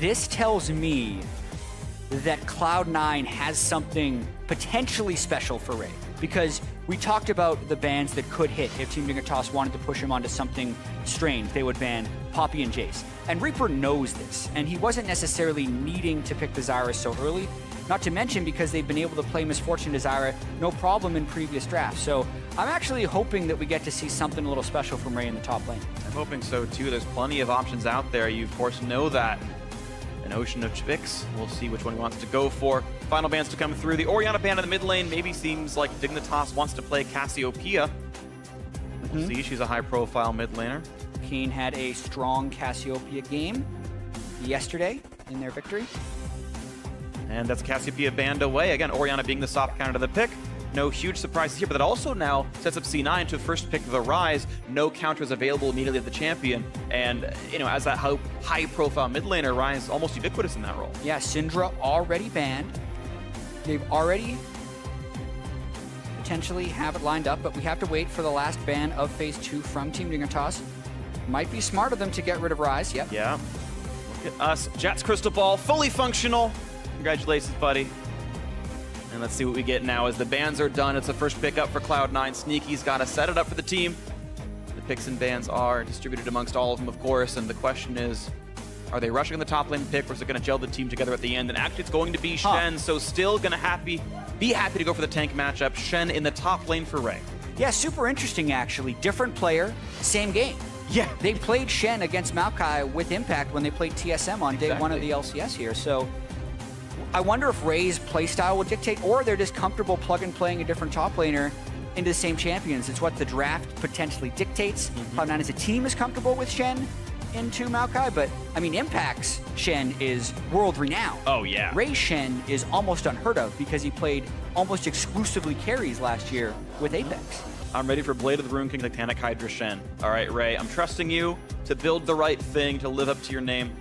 this tells me that Cloud9 has something potentially special for Ray. Because we talked about the bans that could hit if Team Dignitas wanted to push him onto something strange. They would ban Poppy and Jace. And Reaper knows this, and he wasn't necessarily needing to pick the Zyra so early. Not to mention because they've been able to play Misfortune to Zyra no problem in previous drafts. So I'm actually hoping that we get to see something a little special from Ray in the top lane. I'm hoping so too. There's plenty of options out there. You of course know that. An ocean of picks. We'll see which one he wants to go for. Final bans to come through. The Orianna ban in the mid lane maybe seems like Dignitas wants to play Cassiopeia. We'll see. She's a high-profile mid laner. Keen had a strong Cassiopeia game yesterday in their victory. And that's Cassiopeia banned away. Again, Orianna being the soft counter to the pick. No huge surprises here, but that also now sets up C9 to first pick the Rise. No counters available immediately at the champion. And, you know, as that high-profile mid laner, Rise almost ubiquitous in that role. Yeah, Syndra already banned. They've already potentially have it lined up, but we have to wait for the last ban of Phase 2 from Team Dignitas. Might be smart of them to get rid of Rise, yep. Yeah. Look at us. Jatt's Crystal Ball, fully functional. Congratulations, buddy. And let's see what we get now as the bans are done. It's the first pick up for Cloud9. Sneaky's got to set it up for the team. The picks and bans are distributed amongst all of them, of course, and the question is, are they rushing the top lane pick, or is it going to gel the team together at the end? And actually, it's going to be Shen, so still going to be happy to go for the tank matchup. Shen in the top lane for Ray. Yeah, super interesting, actually. Different player, same game. Yeah. They played Shen against Maokai with Impact when they played TSM on day one of the LCS here, so I wonder if Ray's playstyle will dictate, or they're just comfortable plug and playing a different top laner into the same champions. It's what the draft potentially dictates. Cloud9 as a team is comfortable with Shen into Maokai, but I mean, Impact's Shen is world renowned. Oh, yeah. Ray's Shen is almost unheard of because he played almost exclusively carries last year with Apex. I'm ready for Blade of the Rune King Titanic Hydra Shen. All right, Ray, I'm trusting you to build the right thing, to live up to your name.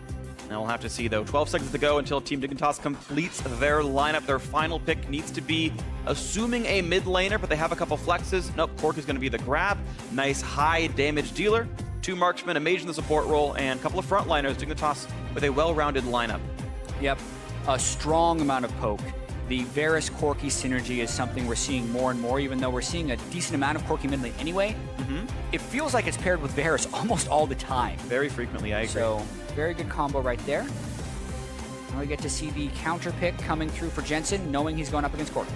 Now we'll have to see, though. 12 seconds to go until Team Dignitas completes their lineup. Their final pick needs to be, assuming a mid laner, but they have a couple flexes. Nope, Cork is going to be the grab. Nice high damage dealer. 2 marksmen, a mage in the support role, and a couple of frontliners. Dignitas with a well-rounded lineup. Yep, a strong amount of poke. The Varus Corki synergy is something we're seeing more and more, even though we're seeing a decent amount of Corki mid lane anyway. It feels like it's paired with Varus almost all the time. Very frequently, I agree. So, very good combo right there. Now we get to see the counter pick coming through for Jensen, knowing he's going up against Corki.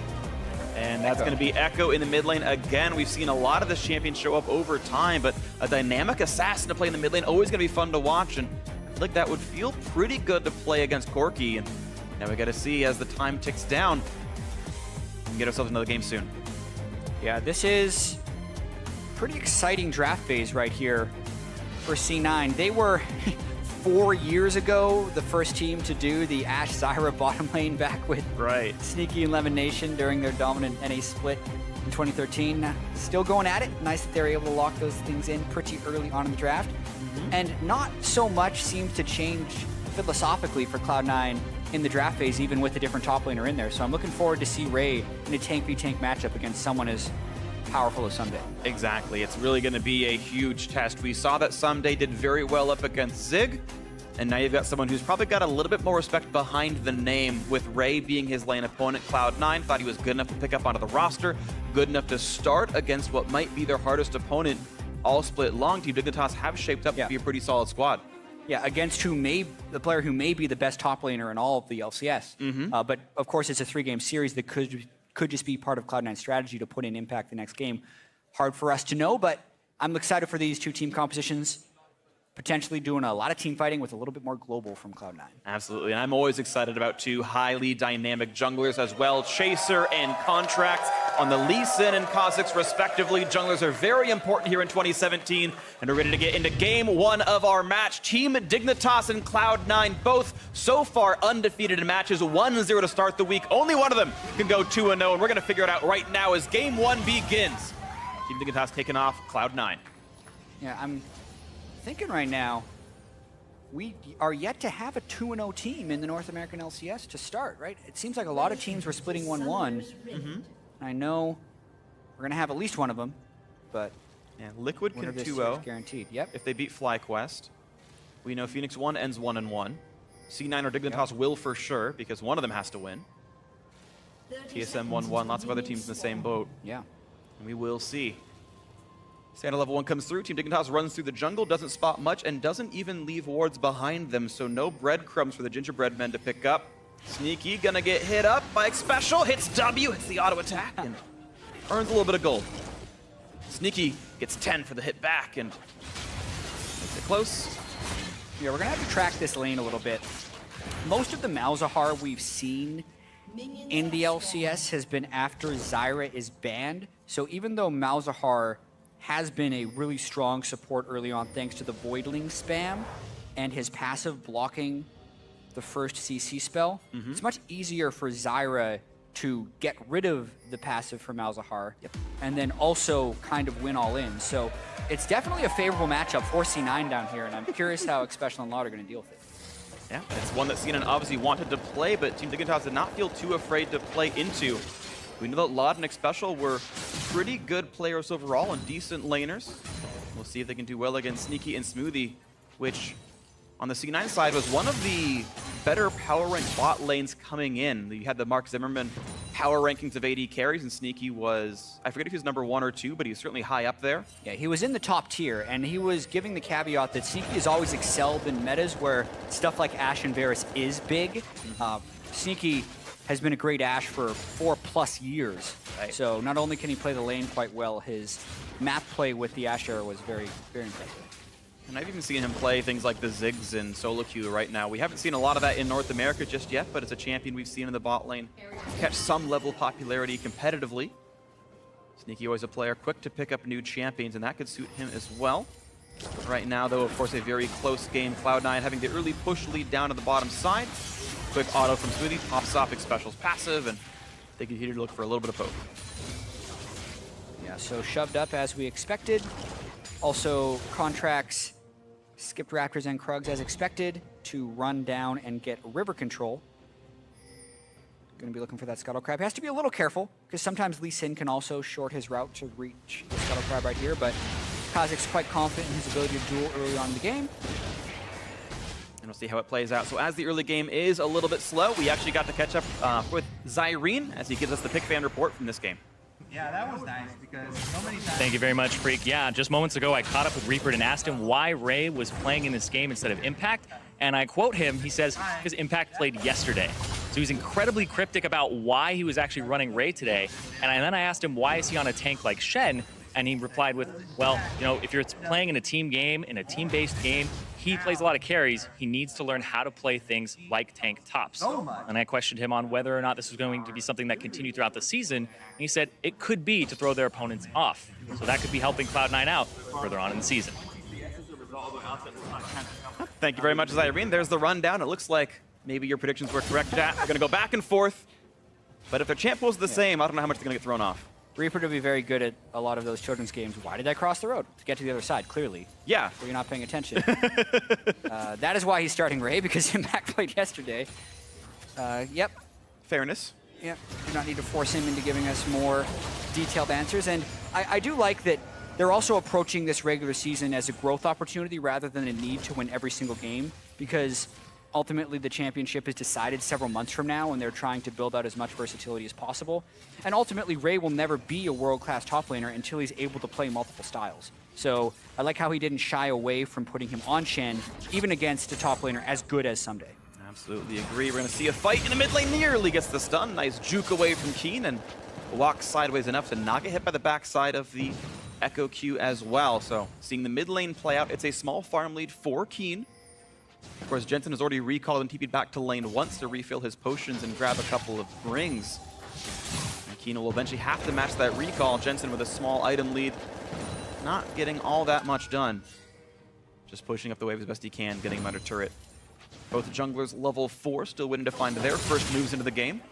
And that's going to be Echo in the mid lane again. We've seen a lot of this champion show up over time, but a dynamic assassin to play in the mid lane, always going to be fun to watch. And I feel like that would feel pretty good to play against Corki. And now we got to see as the time ticks down. We can get ourselves another game soon. Yeah, this is pretty exciting draft phase right here for C9. They were 4 years ago the first team to do the Ashe Zyra bottom lane back with Sneaky and Lemon Nation during their dominant NA split in 2013. Still going at it. Nice that they're able to lock those things in pretty early on in the draft. And not so much seems to change philosophically for Cloud9 in the draft phase, even with a different top laner in there. So I'm looking forward to see Ray in a tank v tank matchup against someone as powerful as Someday. Exactly. It's really going to be a huge test. We saw that Someday did very well up against Zig, and now you've got someone who's probably got a little bit more respect behind the name, with Ray being his lane opponent. Cloud9 thought he was good enough to pick up onto the roster, good enough to start against what might be their hardest opponent. All split long. Team Dignitas have shaped up to be a pretty solid squad. Yeah, against the player who may be the best top laner in all of the LCS. But of course, it's a 3-game series that could just be part of Cloud9's strategy to put in Impact the next game. Hard for us to know, but I'm excited for these 2 team compositions. Potentially doing a lot of team fighting with a little bit more global from Cloud9. Absolutely, and I'm always excited about 2 highly dynamic junglers as well. Chaser and Contracts on the Lee Sin and Kha'Zix respectively. Junglers are very important here in 2017, and we're ready to get into game 1 of our match. Team Dignitas and Cloud9 both so far undefeated in matches, 1-0 to start the week. Only one of them can go 2-0, and we're going to figure it out right now as game 1 begins. Team Dignitas taking off Cloud9. Yeah, I'm thinking right now, we are yet to have a 2-0 team in the North American LCS to start, right? It seems like a lot of teams were splitting 1-1. I know we're going to have at least one of them, but yeah, Liquid can 2-0 guaranteed. Yep. If they beat FlyQuest. We know Phoenix 1 ends 1-1. C9 or Dignitas will for sure, because one of them has to win. TSM 1-1, lots of other teams in the same boat. Yeah. And we will see. Santa level 1 comes through. Team Dignitas runs through the jungle, doesn't spot much, and doesn't even leave wards behind them, so no breadcrumbs for the Gingerbread Men to pick up. Sneaky gonna get hit up by Special, hits W, hits the auto attack, and earns a little bit of gold. Sneaky gets 10 for the hit back, and makes it close. Yeah, we're gonna have to track this lane a little bit. Most of the Malzahar we've seen in the LCS has been after Zyra is banned. So even though Malzahar has been a really strong support early on thanks to the Voidling spam and his passive blocking the first CC spell, it's much easier for Zyra to get rid of the passive for Malzahar and then also kind of win all in. So it's definitely a favorable matchup for C9 down here, and I'm curious how Xpecial and Loud are going to deal with it. Yeah, it's one that C9 obviously wanted to play, but Team Dignitas did not feel too afraid to play into. We know that Loud and Xpecial were pretty good players overall and decent laners. We'll see if they can do well against Sneaky and Smoothie, which on the C9 side was one of the better power rank bot lanes coming in. You had the Mark Zimmerman power rankings of AD carries, and Sneaky was, I forget if he was number 1 or 2, but he was certainly high up there. Yeah, he was in the top tier, and he was giving the caveat that Sneaky has always excelled in metas where stuff like Ashe and Varus is big. Sneaky has been a great Ashe for 4+ years. Right. So not only can he play the lane quite well, his map play with the Ashe era was very, very impressive. And I've even seen him play things like the Ziggs in solo queue right now. We haven't seen a lot of that in North America just yet, but it's a champion we've seen in the bot lane catch some level of popularity competitively. Sneaky always a player quick to pick up new champions, and that could suit him as well. Right now, though, of course, a very close game. Cloud9 having the early push lead down to the bottom side. Quick auto from Smoothie, pops off Xpecial's passive, and they continue to look for a little bit of poke. Yeah, so shoved up as we expected. Also, Contracts skipped Raptors and Krugs as expected to run down and get river control. Going to be looking for that Scuttle Crab. He has to be a little careful, because sometimes Lee Sin can also short his route to reach the Scuttle Crab right here, but Kha'Zix's quite confident in his ability to duel early on in the game. And we'll see how it plays out. So as the early game is a little bit slow, we actually got to catch up with Zyrene as he gives us the pick fan report from this game. Yeah, that was nice because so many times... Thank you very much, Freak. Yeah, just moments ago I caught up with Reaper and asked him why Ray was playing in this game instead of Impact. And I quote him, he says, because Impact played yesterday. So he's incredibly cryptic about why he was actually running Ray today. And then I asked him, why is he on a tank like Shen? And he replied with, well, you know, if you're playing in a team game, in a team-based game, he plays a lot of carries. He needs to learn how to play things like tank tops. And I questioned him on whether or not this was going to be something that continued throughout the season. And he said it could be to throw their opponents off. So that could be helping Cloud9 out further on in the season. Thank you very much, Zyrene. There's the rundown. It looks like maybe your predictions were correct, Jack. We're going to go back and forth. But if their champ pools the same, I don't know how much they're going to get thrown off. Reaper to be very good at a lot of those children's games. Why did I cross the road? To get to the other side, clearly. Yeah. So you're not paying attention. That is why he's starting Ray, because Impact played yesterday. Yep. Fairness. Yep. Do not need to force him into giving us more detailed answers. And I do like that they're also approaching this regular season as a growth opportunity rather than a need to win every single game, because ultimately the championship is decided several months from now, and they're trying to build out as much versatility as possible. And ultimately, Ray will never be a world-class top laner until he's able to play multiple styles. So I like how he didn't shy away from putting him on Shen, even against a top laner as good as Someday. Absolutely agree. We're going to see a fight in the mid lane. Nearly gets the stun. Nice juke away from Keen, and walks sideways enough to not get hit by the backside of the Echo Q as well. So seeing the mid lane play out, it's a small farm lead for Keen. Of course, Jensen has already recalled and TP'd back to lane once to refill his potions and grab a couple of rings. And Keen will eventually have to match that recall. Jensen with a small item lead, not getting all that much done. Just pushing up the wave as best he can, getting him under turret. Both junglers level 4, still waiting to find their first moves into the game.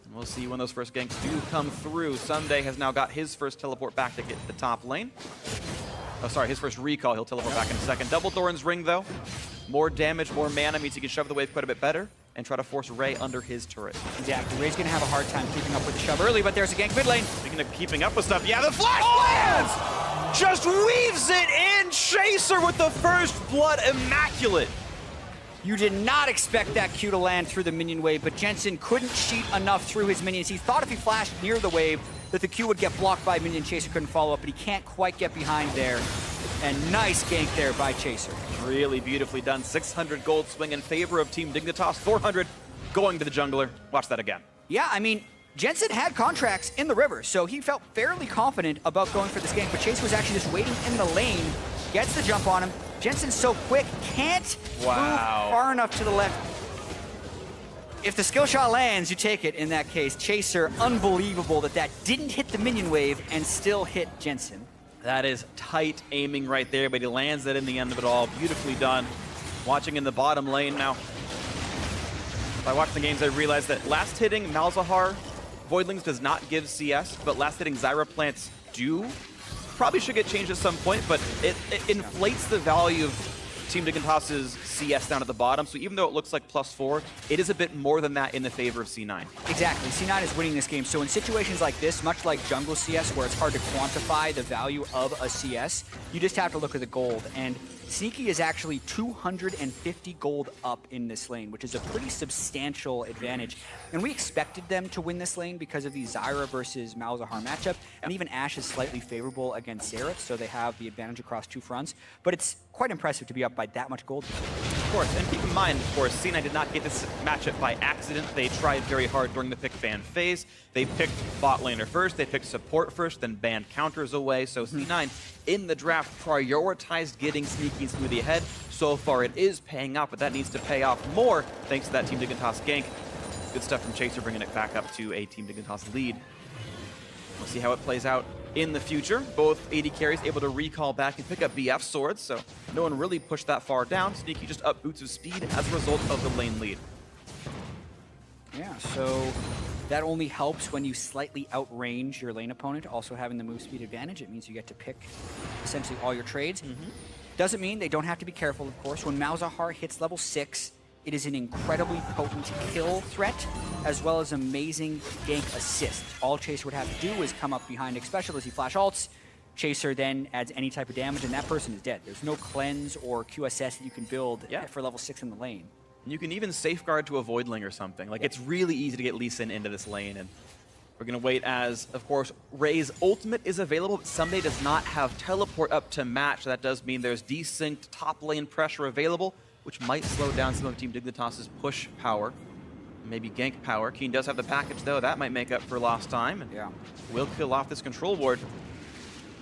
And we'll see when those first ganks do come through. Someday has now got his first teleport back to get the top lane. Oh, sorry, his first recall. He'll teleport back in a second. Double Thorn's Ring, though. More damage, more mana means he can shove the wave quite a bit better and try to force Ray under his turret. Exactly. Ray's going to have a hard time keeping up with the shove early, but there's a gank mid lane. Speaking of keeping up with stuff, yeah, the flash lands! Just weaves it And Chaser with the first blood, immaculate. You did not expect that Q to land through the minion wave, but Jensen couldn't cheat enough through his minions. He thought if he flashed near the wave that the Q would get blocked by minion. Chaser couldn't follow up, but he can't quite get behind there. And nice gank there by Chaser. Really beautifully done. 600 gold swing in favor of Team Dignitas. 400 going to the jungler. Watch that again. Yeah, I mean, Jensen had contracts in the river, so he felt fairly confident about going for this gank, but Chaser was actually just waiting in the lane, gets the jump on him. Jensen's so quick, can't move far enough to the left. If the skill shot lands, you take it in that case. Chaser, unbelievable that didn't hit the minion wave and still hit Jensen. That is tight aiming right there, but he lands it in the end of it all. Beautifully done. Watching in the bottom lane now. By watching the games, I realized that last hitting Malzahar Voidlings does not give CS, but last hitting Zyra plants do. Probably should get changed at some point, but it inflates the value of Team Dignitas' CS down at the bottom, so even though it looks like +4, it is a bit more than that in the favor of C9. Exactly, C9 is winning this game, so in situations like this, much like jungle CS, where it's hard to quantify the value of a CS, you just have to look at the gold, and Sneaky is actually 250 gold up in this lane, which is a pretty substantial advantage. And we expected them to win this lane because of the Zyra versus Malzahar matchup, and even Ashe is slightly favorable against Xerath, so they have the advantage across two fronts. But it's quite impressive to be up by that much gold. Of course, and keep in mind, of course, C9 did not get this matchup by accident. They tried very hard during the pick ban phase. They picked bot laner first, they picked support first, then banned counters away. So C9 in the draft prioritized getting Sneaky and Smoothie ahead. So far it is paying off, but that needs to pay off more thanks to that Team Dignitas gank. Good stuff from Chaser, bringing it back up to a Team Dignitas lead. We'll see how it plays out in the future. Both AD carries able to recall back and pick up BF swords, so no one really pushed that far down. Sneaky just up boots of speed as a result of the lane lead. Yeah, so that only helps when you slightly outrange your lane opponent. Also having the move speed advantage, it means you get to pick essentially all your trades. Doesn't mean they don't have to be careful, of course. When Malzahar hits level 6, it is an incredibly potent kill threat, as well as amazing gank assist. All Chaser would have to do is come up behind, especially as he flash ults. Chaser then adds any type of damage, and that person is dead. There's no cleanse or QSS that you can build for level 6 in the lane. You can even safeguard to a Voidling or something. Like, it's really easy to get Lee Sin into this lane, and we're going to wait as, of course, Ray's ultimate is available, but Someday does not have teleport up to match. So that does mean there's desynced top lane pressure available, which might slow down some of Team Dignitas' push power, maybe gank power. Keen does have the package, though. That might make up for lost time, and will kill off this control ward.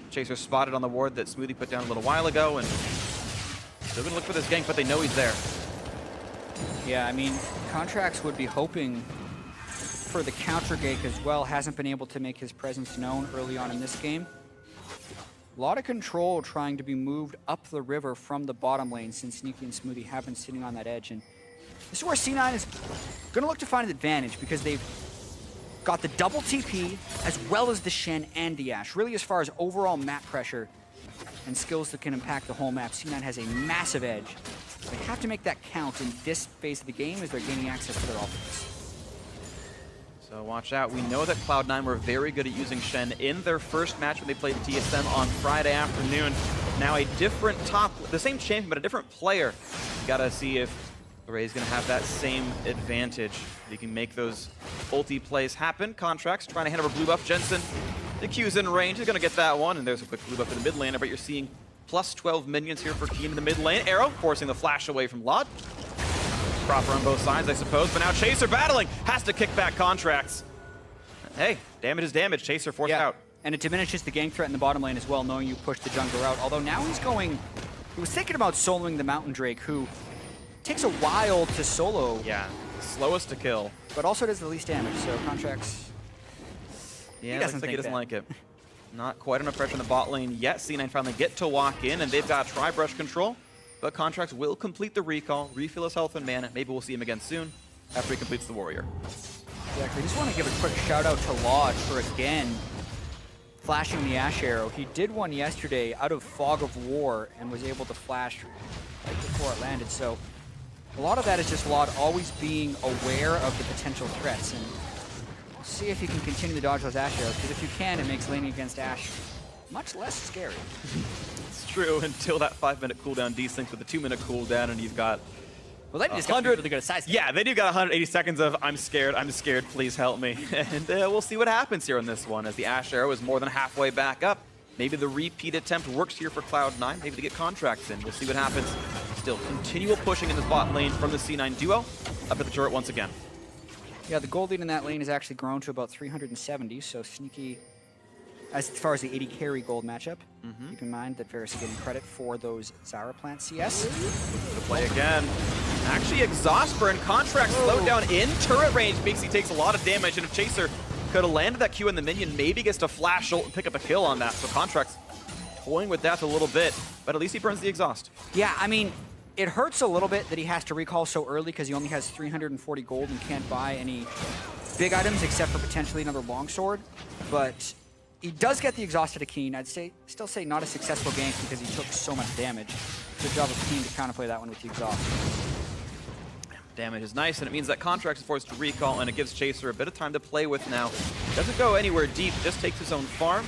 Chaser spotted on the ward that Smoothie put down a little while ago, and still going to look for this gank, but they know he's there. Yeah, I mean, Contracts would be hoping for the counter gank as well. Hasn't been able to make his presence known early on in this game. A lot of control trying to be moved up the river from the bottom lane, since Sneaky and Smoothie have been sitting on that edge. And this is where C9 is going to look to find an advantage, because they've got the double TP as well as the Shen and the Ashe. Really, as far as overall map pressure and skills that can impact the whole map, C9 has a massive edge. They have to make that count in this phase of the game as they're gaining access to their offense. So watch out. We know that Cloud9 were very good at using Shen in their first match when they played TSM on Friday afternoon. Now a different the same champion, but a different player. You gotta see if Ray's gonna have that same advantage. He can make those ulti plays happen. Contracts trying to hand over blue buff. Jensen, the Q's in range. He's gonna get that one, and there's a quick blue buff in the mid laner, but you're seeing plus 12 minions here for Keen in the mid lane. Arrow forcing the flash away from Lod. Proper on both sides, I suppose, but now Chaser battling, has to kick back Contracts. Hey, damage is damage. Chaser forced out. And it diminishes the gank threat in the bottom lane as well, knowing you push the jungler out. Although now he was thinking about soloing the Mountain Drake, who takes a while to solo. Yeah, slowest to kill. But also does the least damage, so Contracts, yeah, looks like he doesn't like it. Not quite enough pressure in the bot lane yet. C9 finally get to walk in, and they've got tri-brush control. But Contracts will complete the recall, refill his health and mana. Maybe we'll see him again soon after he completes the warrior. Exactly. I just want to give a quick shout out to Lodge for again flashing the Ashe arrow. He did one yesterday out of Fog of War and was able to flash right before it landed. So a lot of that is just Lodge always being aware of the potential threats, and we'll see if you can continue to dodge those Ashe arrows, because if you can, it makes laning against Ashe much less scary. It's true, until that 5-minute cooldown desyncs with a 2-minute cooldown, and you've got Well, they just got really good at size. Yeah, they do got 180 seconds of I'm scared, please help me. And we'll see what happens here on this one, as the Ash Arrow is more than halfway back up. Maybe the repeat attempt works here for Cloud9, maybe to get contracts in. We'll see what happens. Still, continual pushing in the bot lane from the C9 duo. Up at the turret once again. Yeah, the gold lead in that lane has actually grown to about 370, so sneaky as far as the 80 carry gold matchup. Keep in mind that Varus is getting credit for those Zyra plant CS. The play again. Actually, exhaust burn, contract slowed down in turret range makes he takes a lot of damage, and if Chaser could have landed that Q in the minion, maybe gets to flash ult and pick up a kill on that. So Contract's toying with death a little bit, but at least he burns the exhaust. Yeah, I mean, it hurts a little bit that he has to recall so early because he only has 340 gold and can't buy any big items except for potentially another longsword. But he does get the exhaust at a Keen. I'd still say not a successful gank because he took so much damage. Good job of Keen to counterplay that one with the exhaust. Damage is nice, and it means that Contract is forced to recall, and it gives Chaser a bit of time to play with now. Doesn't go anywhere deep, just takes his own farm.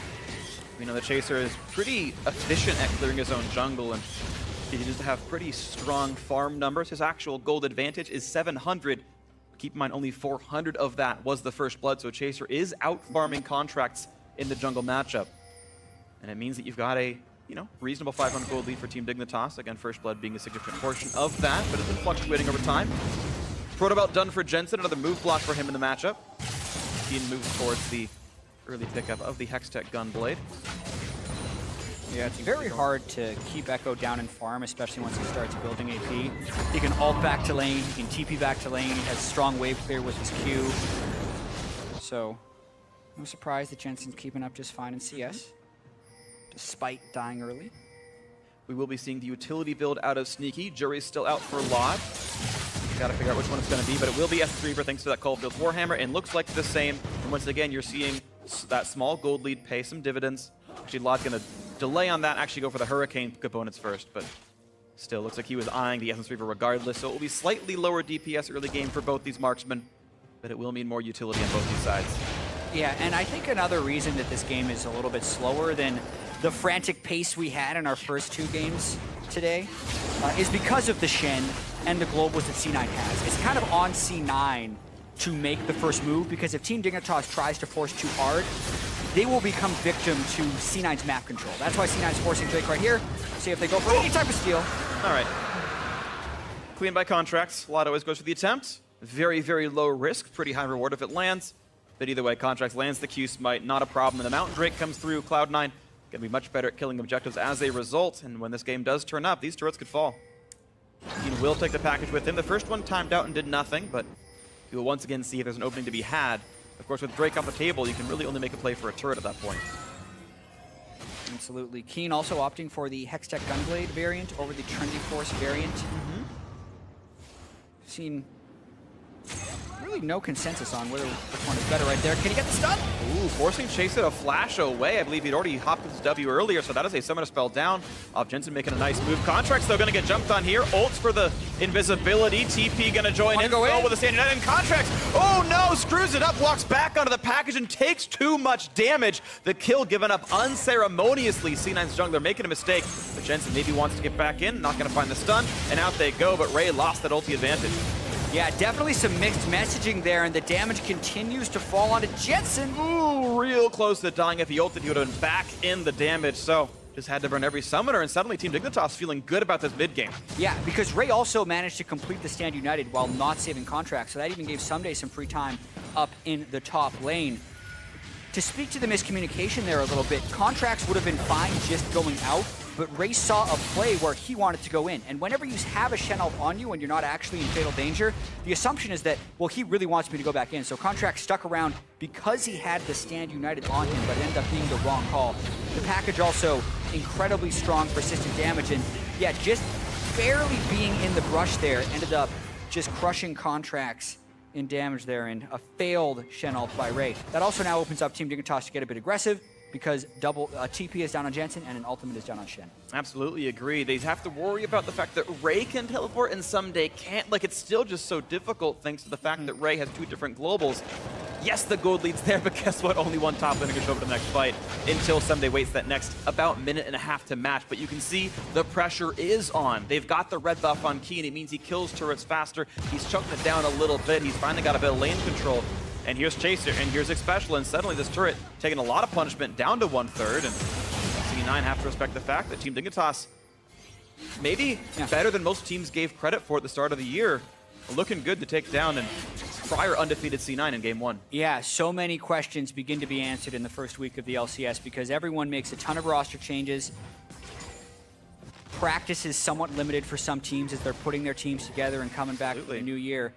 We know the Chaser is pretty efficient at clearing his own jungle, and he continues to have pretty strong farm numbers. His actual gold advantage is 700. Keep in mind, only 400 of that was the first blood, so Chaser is out-farming Contracts in the jungle matchup. And it means that you've got a reasonable 500 gold lead for Team Dignitas. Again, first blood being a significant portion of that, but it's been fluctuating over time. Proto Belt done for Jensen, another move block for him in the matchup. He moves towards the early pickup of the Hextech Gunblade. Yeah, it's very hard to keep Echo down in farm, especially once he starts building AP. He can ult back to lane, he can TP back to lane, he has strong wave clear with his Q. So, no surprise that Jensen's keeping up just fine in CS, despite dying early. We will be seeing the utility build out of Sneaky. Jury's still out for Laud. Got to figure out which one it's going to be, but it will be S3 for thanks to that Coalfield Warhammer, and looks like the same. And once again, you're seeing that small gold lead pay some dividends. Actually, Laud's going to delay on that, actually go for the Hurricane components first, but still looks like he was eyeing the Essence Reaver regardless, so it will be slightly lower DPS early game for both these marksmen, but it will mean more utility on both these sides. Yeah, and I think another reason that this game is a little bit slower than the frantic pace we had in our first two games today is because of the Shen and the globals that C9 has. It's kind of on C9 to make the first move, because if Team Dignitas tries to force too hard, they will become victim to C9's map control. That's why C9's forcing Drake right here. See if they go for any type of steal. All right. Clean by Contracts. Laud always goes for the attempt. Very, very low risk. Pretty high reward if it lands. But either way, Contracts lands the Q Smite. Not a problem. And the Mountain Drake comes through. Cloud9 going to be much better at killing objectives as a result. And when this game does turn up, these turrets could fall. He will take the package with him. The first one timed out and did nothing, but you will once again see if there's an opening to be had. Of course, with Drake off the table, you can really only make a play for a turret at that point. Absolutely. Keen also opting for the Hextech Gunblade variant over the Trendy Force variant. Seen really no consensus on which one is better right there. Can he get the stun? Ooh, forcing Chaser to flash away. I believe he'd already hopped with his W earlier, so that is a Summoner Spell down. Jensen making a nice move. Contracts, though, going to get jumped on here. Ults for the invisibility. TP going to join in. Go with a standing net, and Contracts, oh no, screws it up, walks back onto the package and takes too much damage. The kill given up unceremoniously. C9's jungler making a mistake, but Jensen maybe wants to get back in, not going to find the stun, and out they go, but Ray lost that ulti advantage. Yeah, definitely some mixed messaging there, and the damage continues to fall onto Jensen. Ooh, real close to dying. If he ulted, he would have been back in the damage, so just had to burn every summoner, and suddenly Team Dignitas feeling good about this mid game. Yeah, because Ray also managed to complete the Stand United while not saving Contracts, so that even gave Someday some free time up in the top lane. To speak to the miscommunication there a little bit, Contracts would have been fine just going out, but Ray saw a play where he wanted to go in. And whenever you have a Shen ult on you and you're not actually in fatal danger, the assumption is that, well, he really wants me to go back in. So Contract stuck around because he had the Stand United on him, but it ended up being the wrong call. The package also incredibly strong, persistent damage, and yeah, just barely being in the brush there, ended up just crushing Contracts in damage there, and a failed Shen ult by Ray. That also now opens up Team Dignitas to get a bit aggressive, because double TP is down on Jensen and an ultimate is down on Shen. Absolutely agree. They have to worry about the fact that Ray can teleport and Someday can't. Like, it's still just so difficult thanks to the fact that Ray has two different globals. Yes, the gold lead's there, but guess what? Only one top laner can show up to the next fight until Someday waits that next about minute and a half to match. But you can see the pressure is on. They've got the red buff on Key, and it means he kills turrets faster. He's chunking it down a little bit. He's finally got a bit of lane control. And here's Chaser, and here's Xpecial, and suddenly this turret taking a lot of punishment down to 1/3. And C9 have to respect the fact that Team Dignitas maybe better than most teams gave credit for at the start of the year. Looking good to take down and prior undefeated C9 in game 1. Yeah, so many questions begin to be answered in the first week of the LCS because everyone makes a ton of roster changes. Practice is somewhat limited for some teams as they're putting their teams together and coming back for the new year.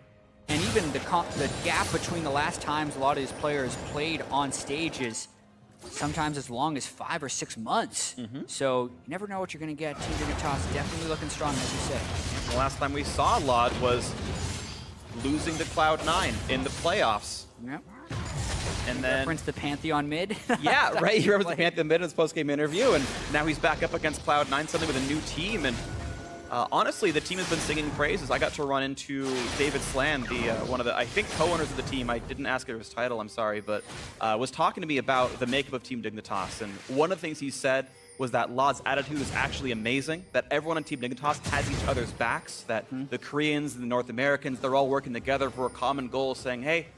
And even the gap between the last times a lot of these players played on stage is sometimes as long as 5 or 6 months. So you never know what you're going to get. Team Dignitas definitely looking strong, as you say. The last time we saw Lod was losing to Cloud9 in the playoffs. Yep. And then reference the Pantheon mid. Yeah, right. He referenced the Pantheon mid in his post-game interview, and now he's back up against Cloud9 suddenly with a new team. And honestly, the team has been singing praises. I got to run into David Slan, one of the, I think, co-owners of the team. I didn't ask her his title, I'm sorry, but was talking to me about the makeup of Team Dignitas. And one of the things he said was that Lod's attitude is actually amazing, that everyone on Team Dignitas has each other's backs, that the Koreans and the North Americans, they're all working together for a common goal, saying, hey,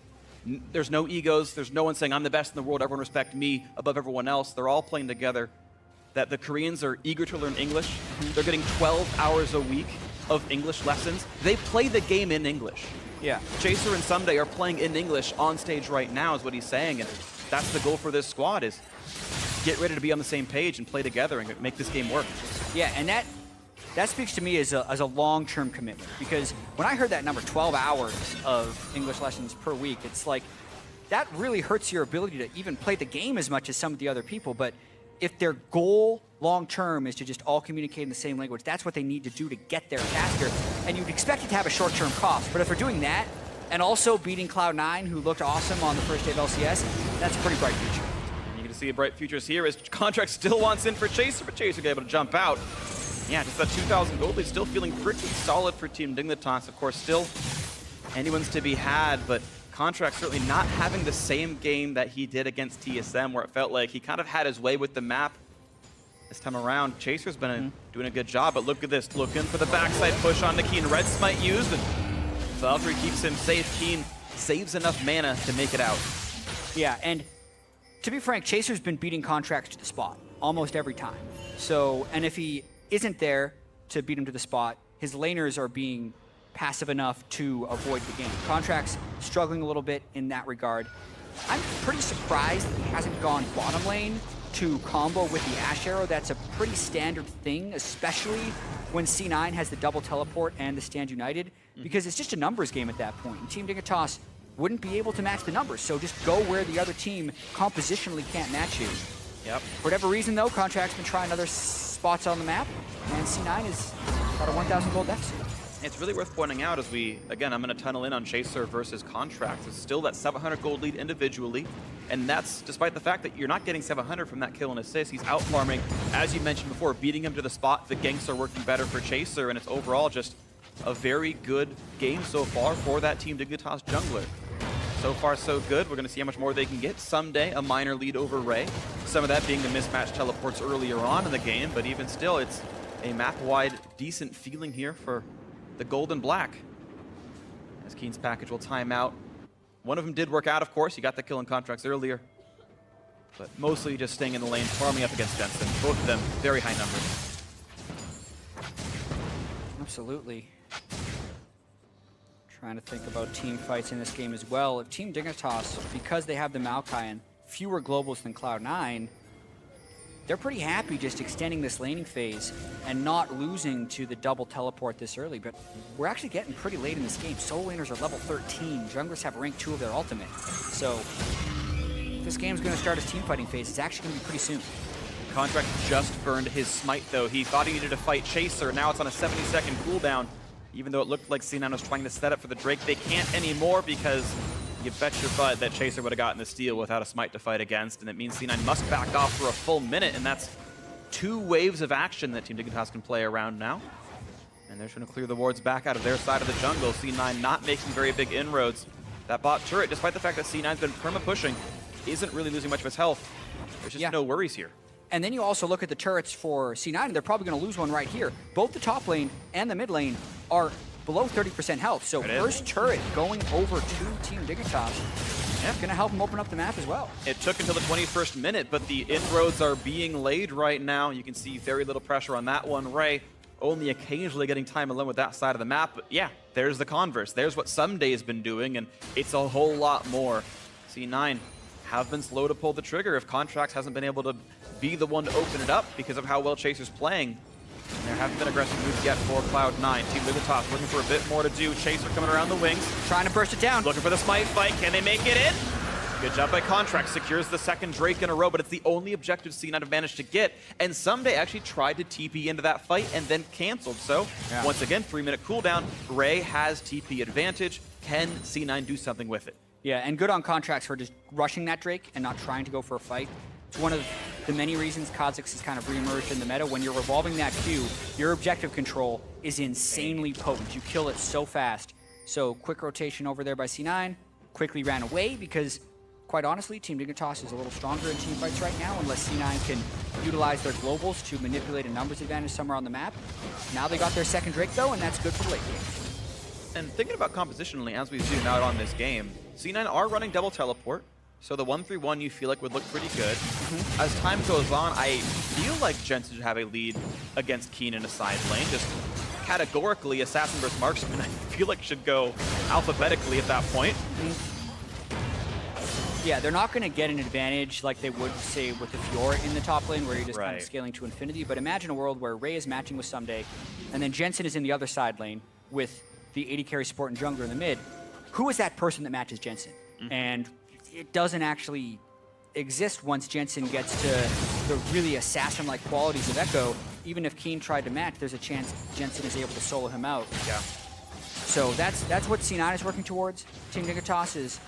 there's no egos, there's no one saying, I'm the best in the world, everyone respect me above everyone else. They're all playing together. That the Koreans are eager to learn English. They're getting 12 hours a week of English lessons. They play the game in English. Yeah. Chaser and Someday are playing in English on stage right now is what he's saying, and that's the goal for this squad is get ready to be on the same page and play together and make this game work. Yeah, and that speaks to me as a long-term commitment, because when I heard that number, 12 hours of English lessons per week, it's like, that really hurts your ability to even play the game as much as some of the other people. But if their goal long-term is to just all communicate in the same language, that's what they need to do to get there faster. And you'd expect it to have a short-term cost, but if they're doing that, and also beating Cloud9, who looked awesome on the first day of LCS, that's a pretty bright future. You can see a bright futures here as Contract still wants in for Chaser, but Chaser able to jump out. Yeah, just that 2,000 gold lead still feeling pretty solid for Team Dignitas. Of course, still anyone's to be had, but Contract certainly not having the same game that he did against TSM, where it felt like he kind of had his way with the map. This time around, Chaser's been doing a good job, but look at this, looking for the backside push on the Keen. Red Smite used, and Valkyrie keeps him safe. Keen saves enough mana to make it out. Yeah, and to be frank, Chaser's been beating Contracts to the spot almost every time. So, and if he isn't there to beat him to the spot, his laners are being passive enough to avoid the game. Contracts struggling a little bit in that regard. I'm pretty surprised that he hasn't gone bottom lane to combo with the Ash Arrow. That's a pretty standard thing, especially when C9 has the double teleport and the Stand United, because it's just a numbers game at that point. And Team Dignitas wouldn't be able to match the numbers, so just go where the other team compositionally can't match you. Yep. For whatever reason, though, Contract's been trying other spots on the map, and C9 is about a 1,000 gold deficit. It's really worth pointing out as we, again, I'm going to tunnel in on Chaser versus Contract. It's still that 700 gold lead individually, and that's despite the fact that you're not getting 700 from that kill and assist. He's out farming, as you mentioned before, beating him to the spot. The ganks are working better for Chaser, and it's overall just a very good game so far for that Team Dignitas jungler. So far, so good. We're going to see how much more they can get. Someday, a minor lead over Ray. Some of that being the mismatch teleports earlier on in the game, but even still, it's a map-wide decent feeling here for the gold and black. As Keen's package will time out. One of them did work out, of course. He got the kill in Contracts earlier. But mostly just staying in the lane, farming up against Jensen. Both of them, very high numbers. Absolutely. Trying to think about team fights in this game as well. If Team Dignitas, because they have the Maokai and fewer globals than Cloud9, they're pretty happy just extending this laning phase and not losing to the double teleport this early. But we're actually getting pretty late in this game. Solo laners are level 13. Junglers have rank 2 of their ultimate. So if this game's going to start as team fighting phase, it's actually going to be pretty soon. Contract just burned his smite, though. He thought he needed to fight Chaser. Now it's on a 70-second cooldown. Even though it looked like C9 was trying to set up for the Drake, they can't anymore because you bet your butt that Chaser would have gotten the steal without a smite to fight against, and it means C9 must back off for a full minute, and that's 2 waves of action that Team Dignitas can play around now. And they're trying to clear the wards back out of their side of the jungle. C9 not making very big inroads. That bot turret, despite the fact that C9's been perma-pushing, isn't really losing much of his health. There's just no worries here. And then you also look at the turrets for C9, and they're probably going to lose one right here. Both the top lane and the mid lane are below 30% health. So first turret going over to Team Dignitas. Yeah, going to help them open up the map as well. It took until the 21st minute, but the inroads are being laid right now. You can see very little pressure on that one. Ray only occasionally getting time alone with that side of the map. But yeah, there's the converse. There's what Sunday's been doing, and it's a whole lot more. C9 have been slow to pull the trigger if Contracts hasn't been able to be the one to open it up because of how well Chaser's playing. And there haven't been aggressive moves yet for Cloud9. Team Dignitas looking for a bit more to do. Chaser coming around the wings. Trying to burst it down. Looking for the smite fight. Can they make it in? Good job by Contract. Secures the second Drake in a row, but it's the only objective C9 have managed to get. And Someday actually tried to TP into that fight and then canceled. So, once again, 3-minute cooldown. Ray has TP advantage. Can C9 do something with it? Yeah, and good on Contracts for just rushing that Drake and not trying to go for a fight. It's one of the many reasons Kha'Zix has kind of reemerged in the meta. When you're revolving that Q, your objective control is insanely potent. You kill it so fast. So quick rotation over there by C9. Quickly ran away because, quite honestly, Team Dignitas is a little stronger in team fights right now unless C9 can utilize their globals to manipulate a numbers advantage somewhere on the map. Now they got their second Drake though, and that's good for the late game. And thinking about compositionally as we zoom out on this game, C9 are running double teleport. So the 1-3-1 you feel like would look pretty good. As time goes on, I feel like Jensen should have a lead against Keen in a side lane. Just categorically, Assassin versus Marksman, I feel like should go alphabetically at that point. Yeah, they're not going to get an advantage like they would, say, with the Fiora in the top lane, where you're just kind of scaling to infinity. But imagine a world where Ray is matching with Someday, and then Jensen is in the other side lane with the AD carry support and jungler in the mid. Who is that person that matches Jensen? And it doesn't actually exist once Jensen gets to the really assassin-like qualities of Echo. Even if Keen tried to match, there's a chance Jensen is able to solo him out. Yeah. So that's what C9 is working towards. Team Dignitas is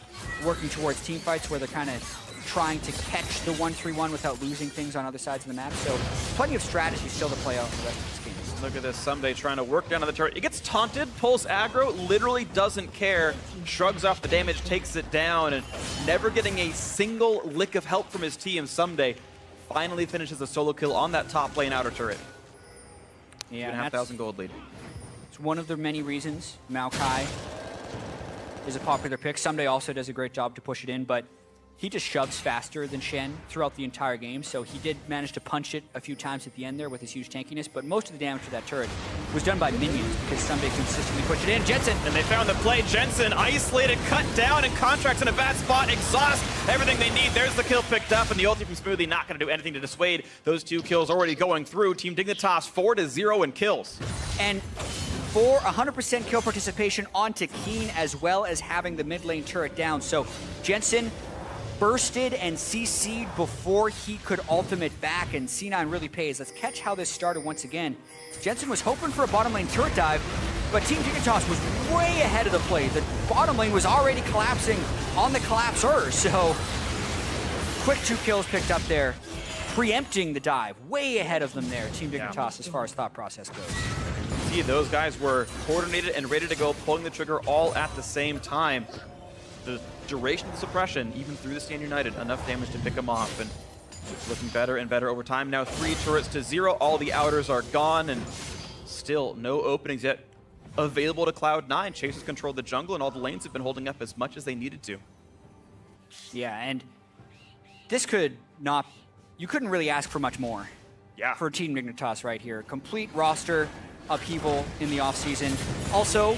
working towards team fights where they're kind of trying to catch the 1-3-1 without losing things on other sides of the map. So plenty of strategy still to play out for the rest of this game. Look at this, Someday trying to work down on the turret. It gets taunted, pulls aggro, literally doesn't care, shrugs off the damage, takes it down, and never getting a single lick of help from his team. Someday finally finishes a solo kill on that top lane outer turret. Yeah, 2,500 gold lead. It's one of the many reasons Maokai is a popular pick. Someday also does a great job to push it in, but he just shoves faster than Shen throughout the entire game, so he did manage to punch it a few times at the end there with his huge tankiness, but most of the damage to that turret was done by minions because Someday consistently pushed it in. Jensen! And they found the play. Jensen isolated, cut down, and Contracts in a bad spot. Exhaust everything they need. There's the kill picked up, and the ulti from Smoothie not going to do anything to dissuade those two kills already going through. Team Dignitas 4-0 in kills. And for 100% kill participation onto Keen, as well as having the mid lane turret down. So Jensen bursted and CC'd before he could ultimate back, and C9 really pays. Let's catch how this started once again. Jensen was hoping for a bottom lane turret dive, but Team Dignitas was way ahead of the play. The bottom lane was already collapsing on the collapser, so quick 2 kills picked up there, preempting the dive. Way ahead of them there, Team Dignitas, as far as thought process goes. See, those guys were coordinated and ready to go, pulling the trigger all at the same time. The duration of the suppression, even through the Stand United, enough damage to pick them off, and it's looking better and better over time. Now 3 turrets to 0, all the outers are gone, and still no openings yet available to Cloud9. Chasers controlled the jungle, and all the lanes have been holding up as much as they needed to. Yeah, and this could not, you couldn't really ask for much more for Team Dignitas right here. Complete roster upheaval in the offseason. Also,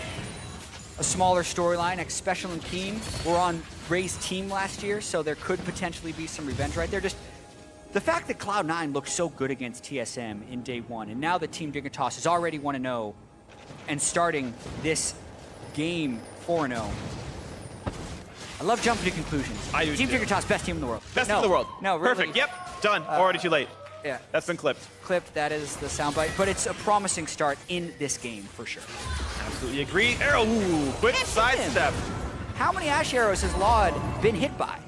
a smaller storyline. Special and Keen were on Ray's team last year, so there could potentially be some revenge right there. Just the fact that Cloud9 looked so good against TSM in day 1, and now that Team Dignitas is already 1-0 and starting this game 4-0. I love jumping to conclusions. Team Dignitas, best team in the world. Best team in the world. No, really. Perfect. Yep. Done. Already too late. Yeah. That's been clipped. Clipped. That is the soundbite. But it's a promising start in this game for sure. Absolutely agree. Arrow. Ooh, quick sidestep. How many Ash arrows has Laud been hit by?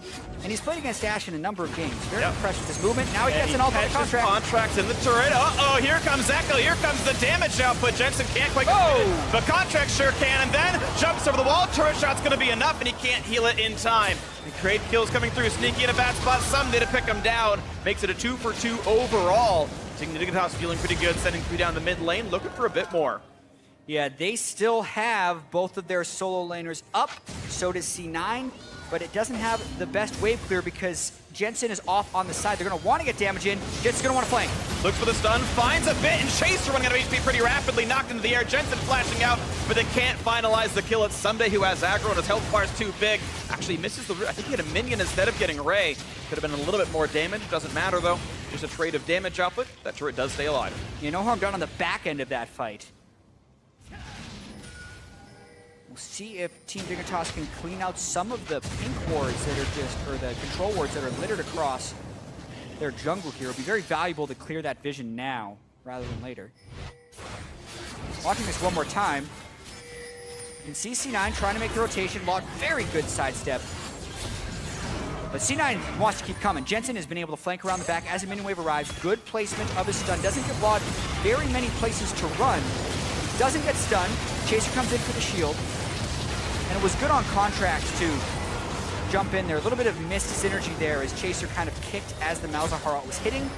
And he's played against Ash in a number of games. Very impressed with his movement. Now he gets an all-out contract. Contracts in the turret. Uh-oh, here comes Echo. Here comes the damage output. Jensen can't quite get it. The contract sure can, and then jumps over the wall. Turret shot's going to be enough, and he can't heal it in time. The crate kills coming through. Sneaky in a bad spot. Someday to pick him down. Makes it a 2-for-2 overall. Dignitas feeling pretty good, sending 3 down the mid lane, looking for a bit more. Yeah, they still have both of their solo laners up. So does C9. But it doesn't have the best wave clear because Jensen is off on the side. They're going to want to get damage in. Jensen's going to want to flank. Looks for the stun, finds a bit, and Chaser running out of HP pretty rapidly, knocked into the air. Jensen flashing out, but they can't finalize the kill. It's Someday who has aggro, and his health bar is too big. Actually misses the... I think he had a minion instead of getting Ray. Could have been a little bit more damage. Doesn't matter, though. Just a trade of damage output. That turret does stay alive. You know harm done on the back end of that fight. We'll see if Team Dignitas can clean out some of the pink wards that are just, or the control wards that are littered across their jungle here. It'll be very valuable to clear that vision now rather than later. Watching this one more time, you can see C9 trying to make the rotation. Log, very good sidestep. But C9 wants to keep coming. Jensen has been able to flank around the back as a minion wave arrives. Good placement of his stun. Doesn't give Log very many places to run. Doesn't get stunned. Chaser comes in for the shield. And it was good on contracts to jump in there. A little bit of missed synergy there as Chaser kind of kicked as the Malzahar was hitting.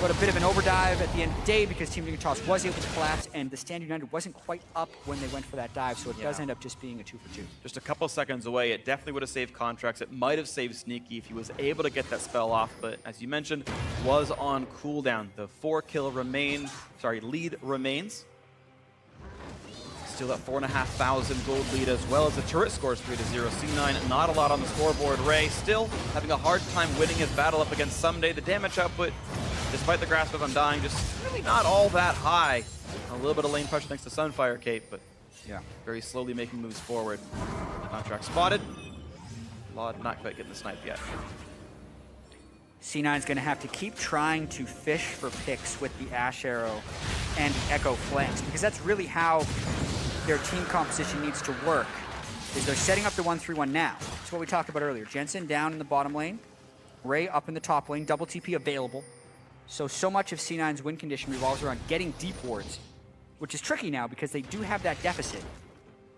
But a bit of an overdive at the end of the day because Team Dignitas was able to collapse and the Stand United wasn't quite up when they went for that dive, so it does end up just being a 2-for-2. Just a couple seconds away, it definitely would have saved contracts. It might have saved Sneaky if he was able to get that spell off, but as you mentioned, was on cooldown. The 4-kill lead remains. Still at 4,500 gold lead, as well as the turret scores 3-0. C9 not a lot on the scoreboard. Ray still having a hard time winning his battle up against Someday. The damage output, despite the grasp of Undying, just really not all that high. A little bit of lane pressure thanks to Sunfire Cape, but yeah, very slowly making moves forward. Contract spotted. Laud not quite getting the snipe yet. C9's going to have to keep trying to fish for picks with the Ash Arrow and the Echo flanks, because that's really how their team composition needs to work, is they're setting up the 1-3-1 now. That's what we talked about earlier. Jensen down in the bottom lane, Ray up in the top lane, double TP available. So much of C9's win condition revolves around getting deep wards, which is tricky now because they do have that deficit.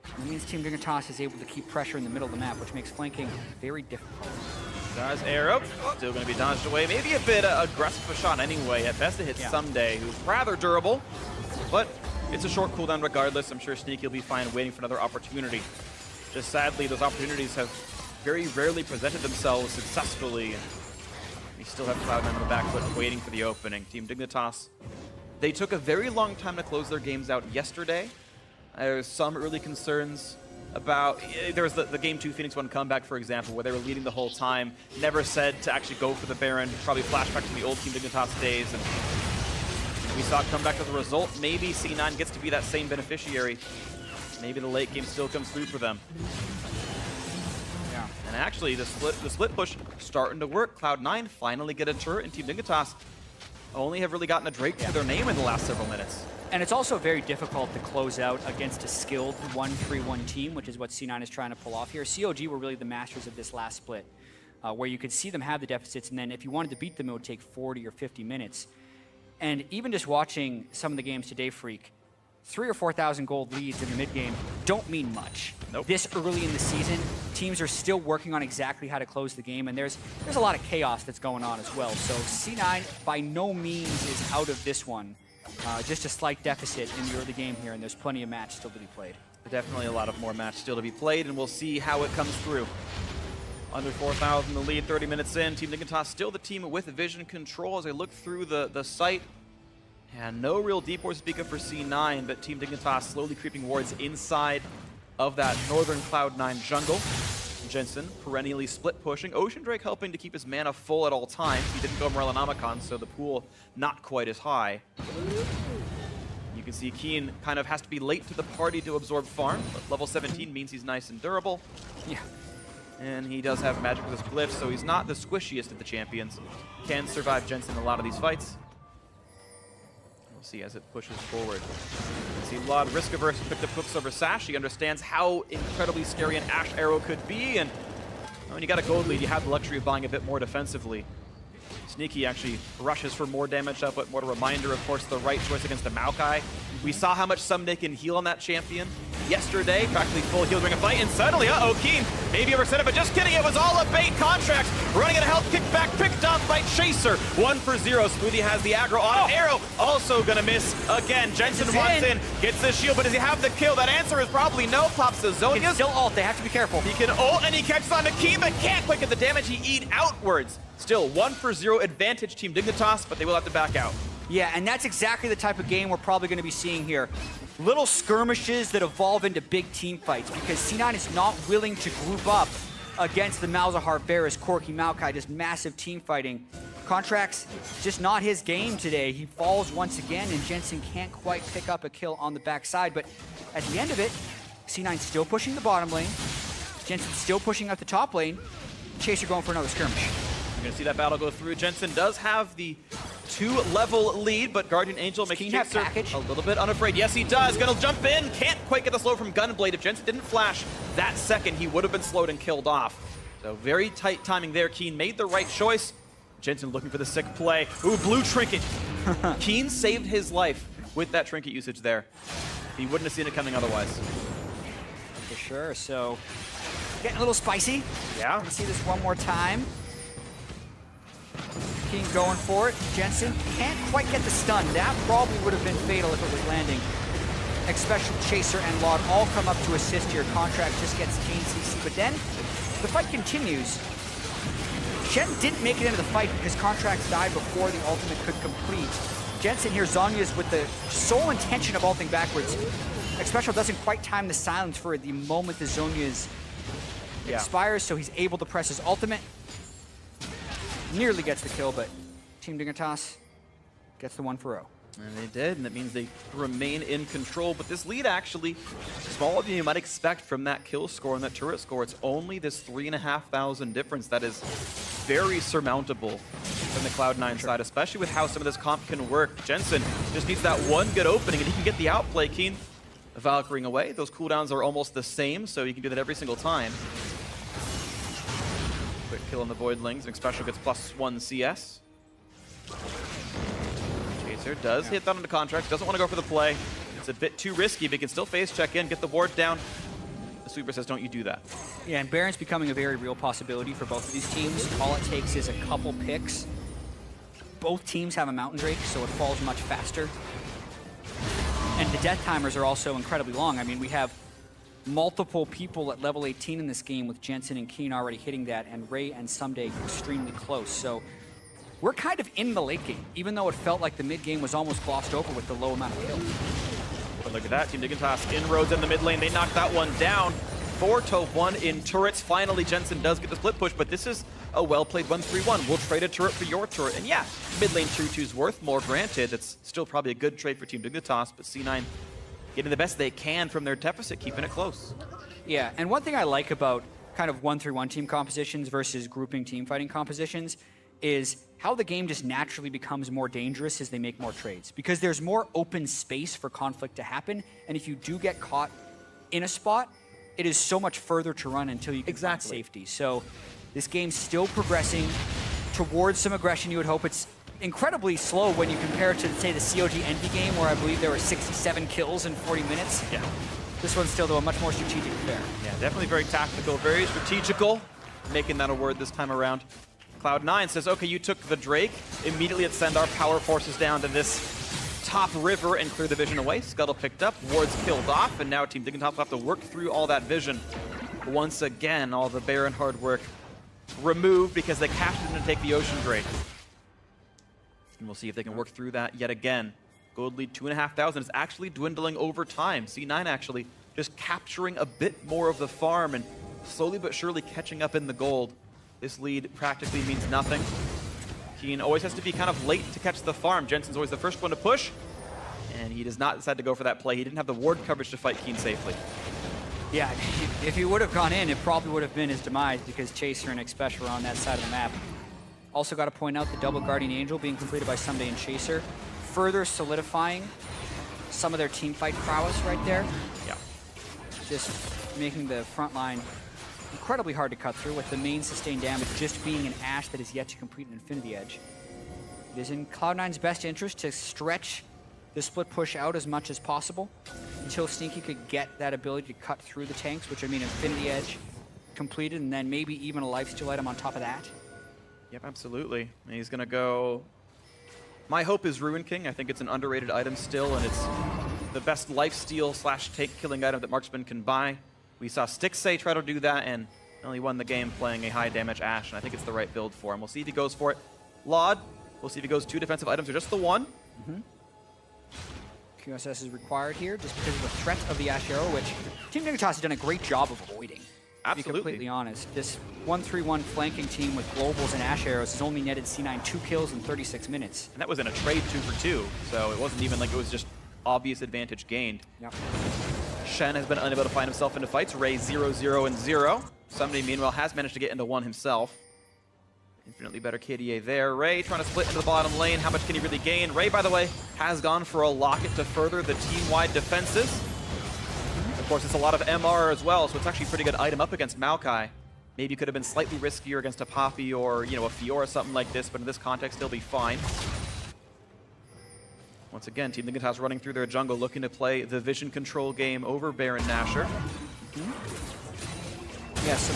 And it means Team Dignitas is able to keep pressure in the middle of the map, which makes flanking very difficult. Does arrow, still going to be dodged away. Maybe a bit aggressive a shot anyway. At best it hits Someday, who's rather durable, but it's a short cooldown regardless. I'm sure Sneaky will be fine waiting for another opportunity. Just sadly, those opportunities have very rarely presented themselves successfully. We still have Cloud9 on the back foot waiting for the opening. Team Dignitas, they took a very long time to close their games out yesterday. There's some early concerns about, there was the Game 2 Phoenix 1 comeback, for example, where they were leading the whole time, never said to actually go for the Baron, probably flashback to the old Team Dignitas days, and we saw it come back as a result. Maybe C9 gets to be that same beneficiary. Maybe the late game still comes through for them. Yeah. And actually, the split push starting to work. Cloud9 finally get a turret, and Team Dignitas only have really gotten a Drake to their name in the last several minutes. And it's also very difficult to close out against a skilled 1-3-1 team, which is what C9 is trying to pull off here. COG were really the masters of this last split, where you could see them have the deficits, and then if you wanted to beat them, it would take 40 or 50 minutes. And even just watching some of the games today, Freak, 3,000 or 4,000 gold leads in the mid game don't mean much. Nope. This early in the season, teams are still working on exactly how to close the game, and there's a lot of chaos that's going on as well. So C9 by no means is out of this one. Just a slight deficit in the early game here, and there's plenty of match still to be played. Definitely a lot of more match still to be played, and we'll see how it comes through. Under 4,000 the lead, 30 minutes in. Team Dignitas still the team with vision control as they look through the site. And no real deep wards to speak of for C9, but Team Dignitas slowly creeping wards inside of that northern Cloud9 jungle. Jensen perennially split pushing. Ocean Drake helping to keep his mana full at all times. He didn't go Morellonomicon, so the pool not quite as high. You can see Keen kind of has to be late to the party to absorb farm, but level 17 means he's nice and durable. Yeah. And he does have magic with his glyphs, so he's not the squishiest of the champions. Can survive Jensen in a lot of these fights. We'll see as it pushes forward. See Laud risk averse, picked up Quicksilver Sash. He understands how incredibly scary an Ash Arrow could be, and When you got a gold lead, you have the luxury of buying a bit more defensively. Sneaky actually rushes for more damage output. What a reminder, of course, the right choice against the Maokai. We saw how much Someday can heal on that champion yesterday. Practically full heal during a fight, and suddenly, Keen maybe overset it, but just kidding, it was all a bait. Contracts running at a health kickback, picked up by Chaser. 1 for 0. Smoothie has the aggro on Arrow, also gonna miss again. Jensen wants in, gets the shield, but does he have the kill? That answer is probably no. Pops the Zonias. He can still ult, they have to be careful. He can ult, and he catches on to Keen, but can't quite get the damage. He eat outwards. Still 1 for 0 advantage Team Dignitas, but they will have to back out. Yeah, and that's exactly the type of game we're probably going to be seeing here. Little skirmishes that evolve into big team fights because C9 is not willing to group up against the Malzahar, Varus, Corki, Maokai, just massive team fighting. Contracts, just not his game today. He falls once again, and Jensen can't quite pick up a kill on the backside, but at the end of it, C9 still pushing the bottom lane, Jensen still pushing up the top lane, Chaser going for another skirmish. You're going to see that battle go through. Jensen does have the 2-level lead, but Guardian Angel makes Chaser a little bit unafraid. Yes, he does. Going to jump in. Can't quite get the slow from Gunblade. If Jensen didn't flash that second, he would have been slowed and killed off. So very tight timing there. Keen made the right choice. Jensen looking for the sick play. Ooh, blue trinket. Keen saved his life with that trinket usage there. He wouldn't have seen it coming otherwise. For sure. So getting a little spicy. Yeah. Let's see this one more time. Keen going for it. Jensen can't quite get the stun. That probably would have been fatal if it was landing. Especially Chaser and Laud all come up to assist here. Contract just gets Keen CC, but then the fight continues. Shen didn't make it into the fight because Contracts died before the ultimate could complete. Jensen here, Zhonya's with the sole intention of ulting backwards. Special doesn't quite time the silence for the moment the Zhonya's expires, so he's able to press his ultimate. Nearly gets the kill, but Team Dignitas gets the 1 for 0. And they did, and that means they remain in control. But this lead actually, smaller than you might expect from that kill score and that turret score. It's only this 3,500 difference that is very surmountable from the Cloud9 side, especially with how some of this comp can work. Jensen just needs that one good opening, and he can get the outplay. Keen Valkyring away. Those cooldowns are almost the same, so you can do that every single time. Quick kill on the Voidlings, and Special gets +1 CS. Chaser does hit that on the contract, doesn't want to go for the play. It's a bit too risky, but he can still phase check in, get the ward down. The sweeper says, don't you do that. Yeah, and Baron's becoming a very real possibility for both of these teams. All it takes is a couple picks. Both teams have a Mountain Drake, so it falls much faster. And the death timers are also incredibly long. I mean, we have multiple people at level 18 in this game with Jensen and Keen already hitting that, and Ray and Someday extremely close. So we're kind of in the late game, even though it felt like the mid game was almost glossed over with the low amount of kills. But look at that, Team Dignitas inroads in the mid lane. They knocked that one down. 4-1 in turrets. Finally, Jensen does get the split push, but this is a well-played 1-3-1. We'll trade a turret for your turret. And yeah, mid lane 2-2's worth more, granted. It's still probably a good trade for Team Dignitas, but C9 getting the best they can from their deficit, keeping it close. Yeah, and one thing I like about kind of 1-3-1 team compositions versus grouping team fighting compositions is how the game just naturally becomes more dangerous as they make more trades. Because there's more open space for conflict to happen, and if you do get caught in a spot, it is so much further to run until you can find safety. So this game's still progressing towards some aggression, you would hope. It's incredibly slow when you compare it to, say, the COG Envy game, where I believe there were 67 kills in 40 minutes. Yeah. This one's still, though, a much more strategic affair. Yeah, definitely very tactical, very strategical, making that a word this time around. Cloud9 says, okay, you took the Drake. Immediately let's send our power forces down to this top river and clear the vision away. Scuttle picked up, wards killed off, and now Team Dignitas will have to work through all that vision. Once again, all the Baron hard work removed because they cashed in to take the Ocean Drake. And we'll see if they can work through that yet again. Gold lead 2,500 is actually dwindling over time. C9 actually just capturing a bit more of the farm and slowly but surely catching up in the gold. This lead practically means nothing. Keen always has to be kind of late to catch the farm. Jensen's always the first one to push, and he does not decide to go for that play. He didn't have the ward coverage to fight Keen safely. Yeah, if he would have gone in, it probably would have been his demise because Chaser and Expesh were on that side of the map. Also got to point out the double Guardian Angel being completed by Someday and Chaser, further solidifying some of their team fight prowess right there. Yeah. Just making the front line incredibly hard to cut through, with the main sustained damage just being an Ashe that is yet to complete an Infinity Edge. It is in Cloud9's best interest to stretch the split push out as much as possible until Sneaky could get that ability to cut through the tanks, which I mean Infinity Edge completed, and then maybe even a lifesteal item on top of that. Yep, absolutely. And he's going to go... My hope is Ruin King. I think it's an underrated item still, and it's the best lifesteal / tank killing item that Marksman can buy. We saw Stixxay try to do that and only won the game playing a high damage Ashe, and I think it's the right build for him. We'll see if he goes for it. Laud, we'll see if he goes 2 defensive items or just the 1. QSS is required here just because of the threat of the Ashe Arrow, which Team Dignitas has done a great job of avoiding. Absolutely. To be completely honest, this 1-3-1 flanking team with Globals and Ashe Arrows has only netted C9 2 kills in 36 minutes. And that was in a trade 2 for 2, so it wasn't even like it was just obvious advantage gained. Yep. Shen has been unable to find himself into fights. Ray 0-0-0. Somebody, meanwhile, has managed to get into 1 himself. Infinitely better KDA there. Ray trying to split into the bottom lane. How much can he really gain? Ray, by the way, has gone for a locket to further the team-wide defenses. Of course, it's a lot of MR as well, so it's actually a pretty good item up against Maokai. Maybe could have been slightly riskier against a Poppy or, you know, a Fiora, something like this, but in this context, they'll be fine. Once again, Team Dignitas running through their jungle, looking to play the vision control game over Baron Nashor. Yes,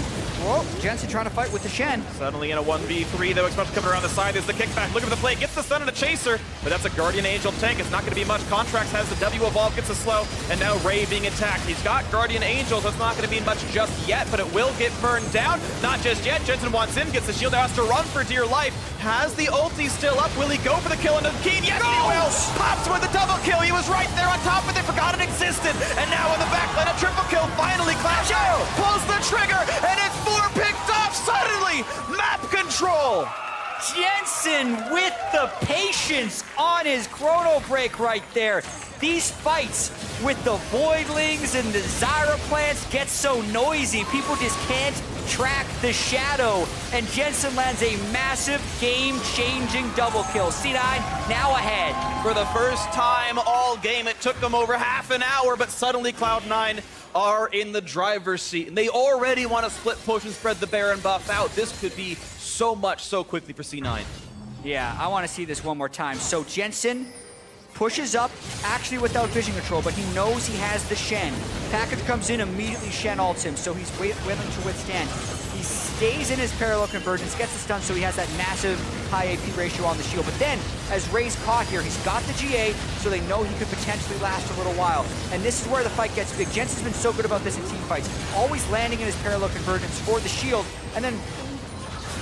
whoa, Jensen trying to fight with the Shen. Suddenly in a 1v3, though, expected coming around the side. There's the kickback. Look at the play. Gets the stun and a chaser, but that's a Guardian Angel tank. It's not going to be much. Contracts has the W evolve, gets a slow, and now Ray being attacked. He's got Guardian Angels. That's not going to be much just yet, but it will get burned down. Not just yet. Jensen wants in, gets the shield, now has to run for dear life. Has the ulti still up. Will he go for the kill into the Keen? Yes, he will. Pops with the double kill. He was right there on top of it. Forgot it existed. And now in the backline, a triple kill finally clashes. Pulls the trigger, and it's 4 picked off suddenly. Map control. Jensen with the patience on his chrono break right there. These fights with the Voidlings and the Zyra plants get so noisy, people just can't track the shadow. And Jensen lands a massive game-changing double kill. C9 now ahead. For the first time all game, it took them over half an hour, but suddenly Cloud9 are in the driver's seat. And they already want to split push and spread the Baron buff out. This could be so much so quickly for C9. Yeah, I want to see this one more time. So Jensen pushes up, actually without vision control, but he knows he has the Shen. Package comes in, immediately Shen ults him, so he's willing to withstand. He stays in his parallel convergence, gets the stun, so he has that massive high AP ratio on the shield. But then, as Ray's caught here, he's got the GA, so they know he could potentially last a little while. And this is where the fight gets big. Jensen's been so good about this in team fights, always landing in his parallel convergence for the shield, and then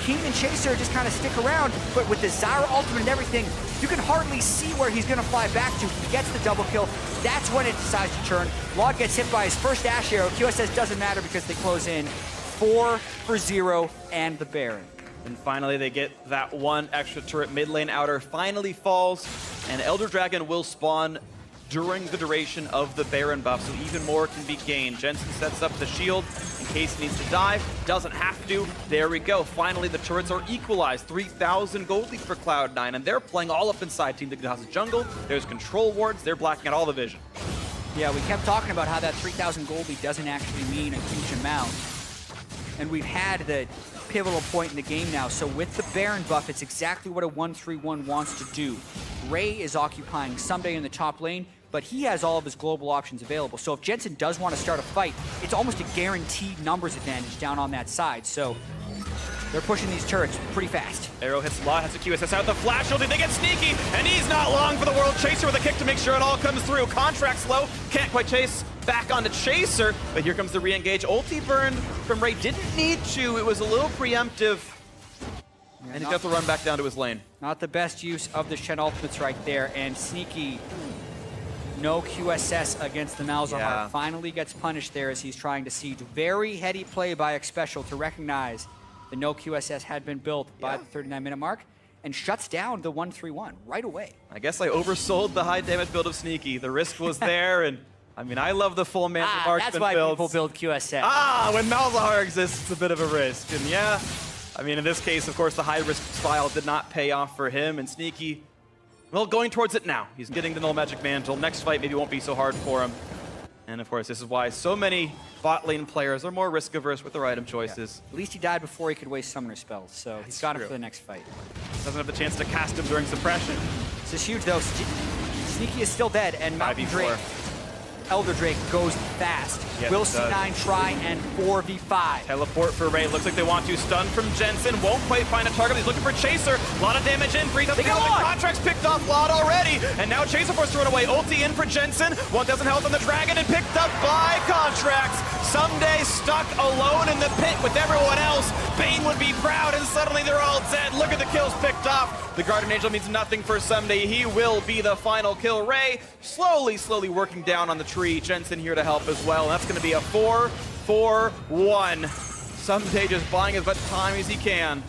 Keen and Chaser just kind of stick around, but with the Zyra ultimate and everything, you can hardly see where he's going to fly back to. He gets the double kill. That's when it decides to turn. Laud gets hit by his first Ashe Arrow. QSS doesn't matter because they close in 4-0 and the Baron. And finally, they get that 1 extra turret. Mid lane outer finally falls, and Elder Dragon will spawn during the duration of the Baron buff, so even more can be gained. Jensen sets up the shield in case he needs to dive. Doesn't have to. There we go. Finally, the turrets are equalized. 3,000 gold lead for Cloud9, and they're playing all up inside Team Dignitas' jungle. There's control wards. They're blacking out all the vision. Yeah, we kept talking about how that 3,000 gold lead doesn't actually mean a huge amount. And we've had the pivotal point in the game now. So with the Baron buff, it's exactly what a 1-3-1 wants to do. Ray is occupying Someday in the top lane, but he has all of his global options available. So if Jensen does want to start a fight, it's almost a guaranteed numbers advantage down on that side. So they're pushing these turrets pretty fast. Arrow hits Law, has a QSS out. The flash ulti, they get sneaky, and he's not long for the World Chaser with a kick to make sure it all comes through. Contract slow, can't quite chase back onto Chaser, but here comes the re-engage. Ulti burn from Ray, didn't need to. It was a little preemptive. Yeah, and he got to run back down to his lane. Not the best use of the Shen ultimates right there, and Sneaky, no QSS against the Malzahar. Yeah. Finally gets punished there as he's trying to siege. Very heady play by Xpecial to recognize the no QSS had been built by the 39-minute mark, and shuts down the 1-3-1 right away. I guess I oversold the high damage build of Sneaky. The risk was there, and I mean, I love the full man marksman that's why builds. people build QSS. When Malzahar exists, it's a bit of a risk. And yeah, I mean, in this case, of course, the high-risk style did not pay off for him, and Sneaky, well, going towards it now. He's getting the Null Magic Mantle. Next fight maybe won't be so hard for him. And of course, this is why so many bot lane players are more risk averse with their item choices. At least he died before he could waste summoner spells, so he's got it for the next fight. Doesn't have the chance to cast him during suppression. This is huge though. Sneaky is still dead, and Mountain Drake, Elder Drake goes fast. Yes, Will C9 try and 4v5? Teleport for Ray. Looks like they want to stun from Jensen. Won't quite find a target. He's looking for Chaser. A lot of damage in. 3,000 contracts picked off Lot already. And now Chaser forced to run away. Ulti in for Jensen. 1,000 health on the Dragon and picked up by Contracts. Someday stuck alone in the pit with everyone else. Bane would be proud, and suddenly they're all dead. Look at the kills picked off. The Guardian Angel means nothing for Someday. He will be the final kill. Ray slowly working down on the tree. Jensen here to help as well. And that's going to be a 4-4-1. Someday just buying as much time as he can.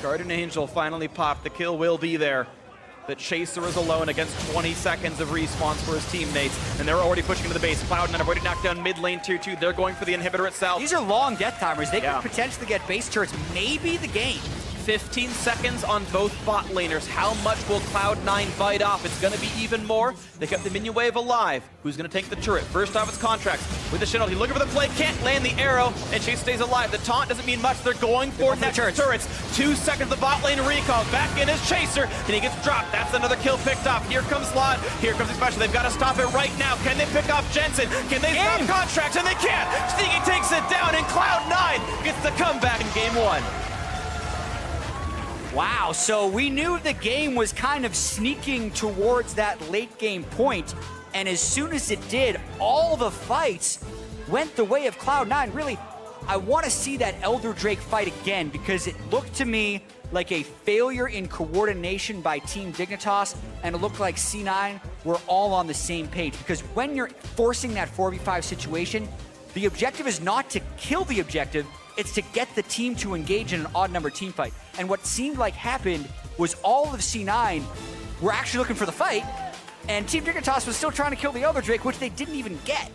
Guardian Angel finally popped. The kill will be there. The Chaser is alone against 20 seconds of respawns for his teammates, and they're already pushing into the base. Cloud9 have already knocked down mid lane tier 2. They're going for the inhibitor itself. These are long death timers. They could potentially get base turrets, maybe the game. 15 seconds on both bot laners. How much will Cloud9 bite off? It's going to be even more. They kept the minion wave alive. Who's going to take the turret? First off, it's Contracts with the Shield. He's looking for the play, can't land the arrow, and Chase stays alive. The taunt doesn't mean much. They're going for next turrets. 2 seconds, the bot lane recall. Back in his Chaser, and he gets dropped. That's another kill picked off. Here comes Lot. Here comes the special. They've got to stop it right now. Can they pick off Jensen? Can they stop Contracts? And they can't. Sneaky takes it down, and Cloud9 gets the comeback in game 1. Wow, so we knew the game was kind of sneaking towards that late game point, and as soon as it did, all the fights went the way of Cloud9. Really, I want to see that Elder Drake fight again, because it looked to me like a failure in coordination by Team Dignitas, and it looked like C9 were all on the same page, because when you're forcing that 4v5 situation, the objective is not to kill the objective, it's to get the team to engage in an odd number team fight. And what seemed like happened was all of C9 were actually looking for the fight, and Team Dignitas was still trying to kill the Elder Drake, which they didn't even get.